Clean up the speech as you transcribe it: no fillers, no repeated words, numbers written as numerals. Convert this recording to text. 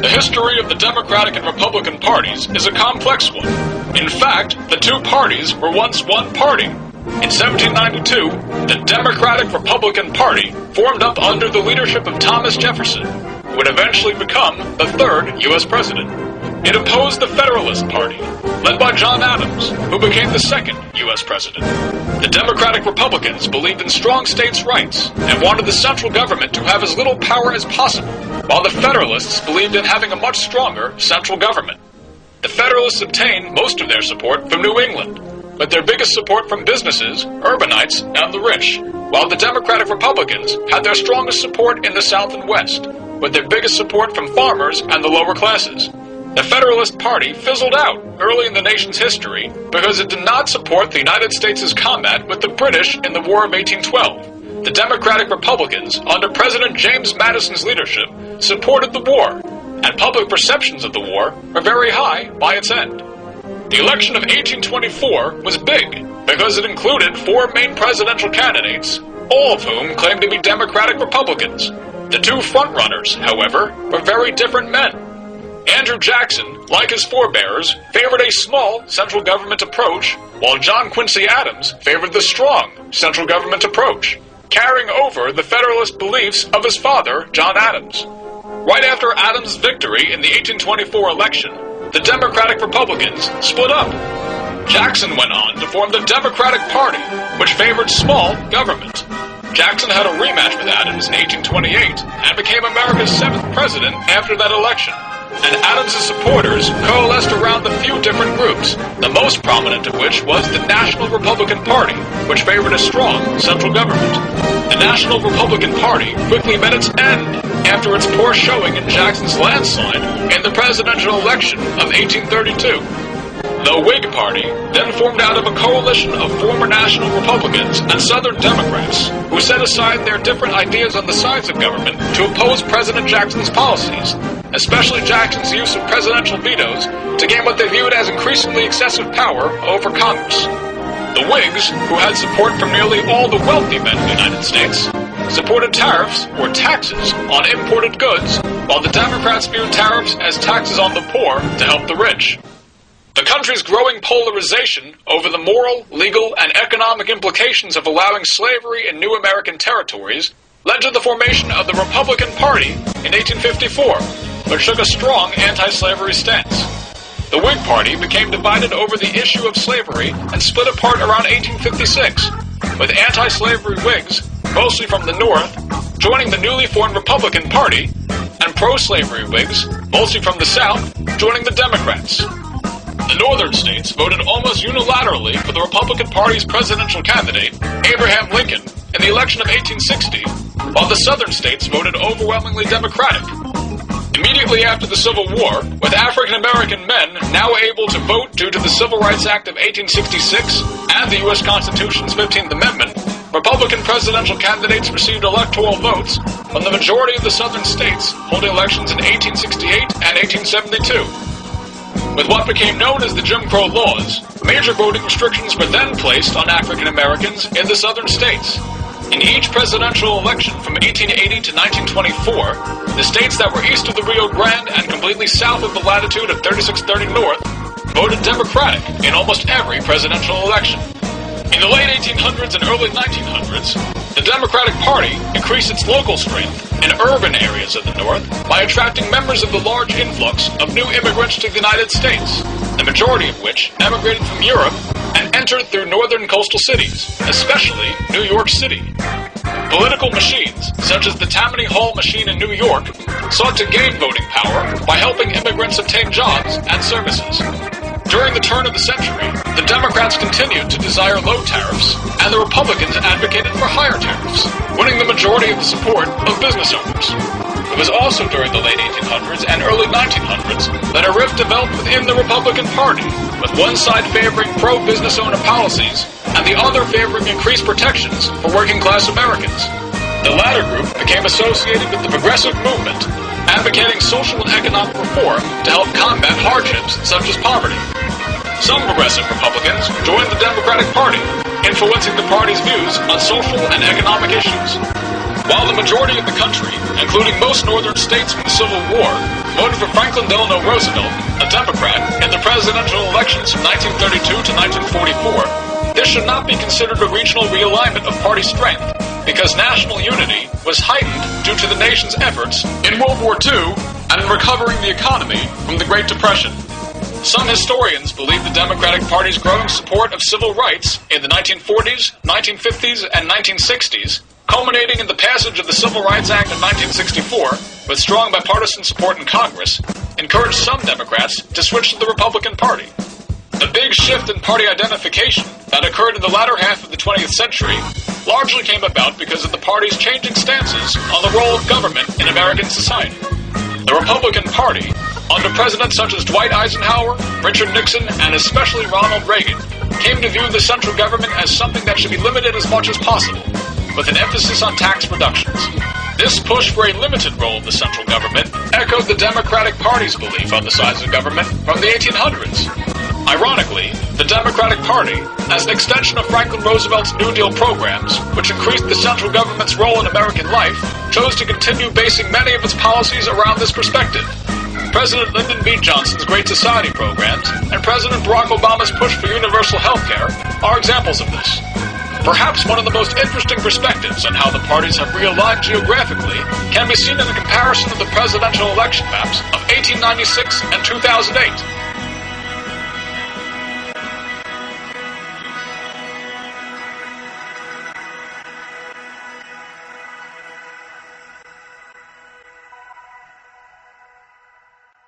The history of the Democratic and Republican parties is a complex one. In fact, the two parties were once one party. In 1792, the Democratic-Republican Party formed up under the leadership of Thomas Jefferson, who would eventually become the third U.S. president. It opposed the Federalist Party, led by John Adams, who became the second U.S. president. The Democratic Republicans believed in strong states' rights and wanted the central government to have as little power as possible, while the Federalists believed in having a much stronger central government. The Federalists obtained most of their support from New England, with their biggest support from businesses, urbanites, and the rich, while the Democratic Republicans had their strongest support in the South and West, with their biggest support from farmers and the lower classes. The Federalist Party fizzled out early in the nation's history because it did not support the United States' combat with the British in the War of 1812. The Democratic Republicans, under President James Madison's leadership, supported the war, and public perceptions of the war were very high by its end. The election of 1824 was big because it included four main presidential candidates, all of whom claimed to be Democratic Republicans. The two frontrunners, however, were very different men. Andrew Jackson, like his forebears, favored a small central government approach, while John Quincy Adams favored the strong central government approach, carrying over the Federalist beliefs of his father, John Adams. Right after Adams' victory in the 1824 election, the Democratic Republicans split up. Jackson went on to form the Democratic Party, which favored small government. Jackson had a rematch with Adams in 1828 and became America's 7th president after that election. And Adams' supporters coalesced around a few different groups, the most prominent of which was the National Republican Party, which favored a strong central government. The National Republican Party quickly met its end after its poor showing in Jackson's landslide in the presidential election of 1832. The Whig Party then formed out of a coalition of former National Republicans and Southern Democrats who set aside their different ideas on the sides of government to oppose President Jackson's policies, especially Jackson's use of presidential vetoes to gain what they viewed as increasingly excessive power over Congress. The Whigs, who had support from nearly all the wealthy men in the United States, supported tariffs, or taxes, on imported goods, while the Democrats viewed tariffs as taxes on the poor to help the rich. The country's growing polarization over the moral, legal, and economic implications of allowing slavery in new American territories led to the formation of the Republican Party in 1854, which took a strong anti-slavery stance. The Whig Party became divided over the issue of slavery and split apart around 1856, with anti-slavery Whigs, mostly from the North, joining the newly formed Republican Party, and pro-slavery Whigs, mostly from the South, joining the Democrats. The northern states voted almost unilaterally for the Republican Party's presidential candidate, Abraham Lincoln, in the election of 1860, while the southern states voted overwhelmingly Democratic. Immediately after the Civil War, with African-American men now able to vote due to the Civil Rights Act of 1866 and the U.S. Constitution's 15th Amendment, Republican presidential candidates received electoral votes from the majority of the southern states holding elections in 1868 and 1872. With what became known as the Jim Crow laws, major voting restrictions were then placed on African Americans in the southern states. In each presidential election from 1880 to 1924, the states that were east of the Rio Grande and completely south of the latitude of 3630 North voted Democratic in almost every presidential election. In the late 1800s and early 1900s, the Democratic Party increased its local strength in urban areas of the North by attracting members of the large influx of new immigrants to the United States, the majority of which emigrated from Europe and entered through northern coastal cities, especially New York City. Political machines, such as the Tammany Hall machine in New York, sought to gain voting power by helping immigrants obtain jobs and services. During the turn of the century, the Democrats continued to desire low tariffs, and the Republicans advocated for higher tariffs, winning the majority of the support of business owners. It was also during the late 1800s and early 1900s that a rift developed within the Republican Party, with one side favoring pro-business owner policies and the other favoring increased protections for working-class Americans. The latter group became associated with the progressive movement, advocating social and economic reform to help combat hardships such as poverty. Some progressive Republicans joined the Democratic Party, influencing the party's views on social and economic issues. While the majority of the country, including most northern states from the Civil War, voted for Franklin Delano Roosevelt, a Democrat, in the presidential elections from 1932 to 1944, this should not be considered a regional realignment of party strength, because national unity was heightened due to the nation's efforts in World War II and in recovering the economy from the Great Depression. Some historians believe the Democratic Party's growing support of civil rights in the 1940s, 1950s, and 1960s, culminating in the passage of the Civil Rights Act of 1964, with strong bipartisan support in Congress, encouraged some Democrats to switch to the Republican Party. The big shift in party identification that occurred in the latter half of the 20th century largely came about because of the party's changing stances on the role of government in American society. The Republican Party, under presidents such as Dwight Eisenhower, Richard Nixon, and especially Ronald Reagan, came to view the central government as something that should be limited as much as possible, with an emphasis on tax reductions. This push for a limited role of the central government echoed the Democratic Party's belief on the size of government from the 1800s. Ironically, the Democratic Party, as an extension of Franklin Roosevelt's New Deal programs, which increased the central government's role in American life, chose to continue basing many of its policies around this perspective. President Lyndon B. Johnson's Great Society programs and President Barack Obama's push for universal health care are examples of this. Perhaps one of the most interesting perspectives on how the parties have realigned geographically can be seen in the comparison of the presidential election maps of 1896 and 2008.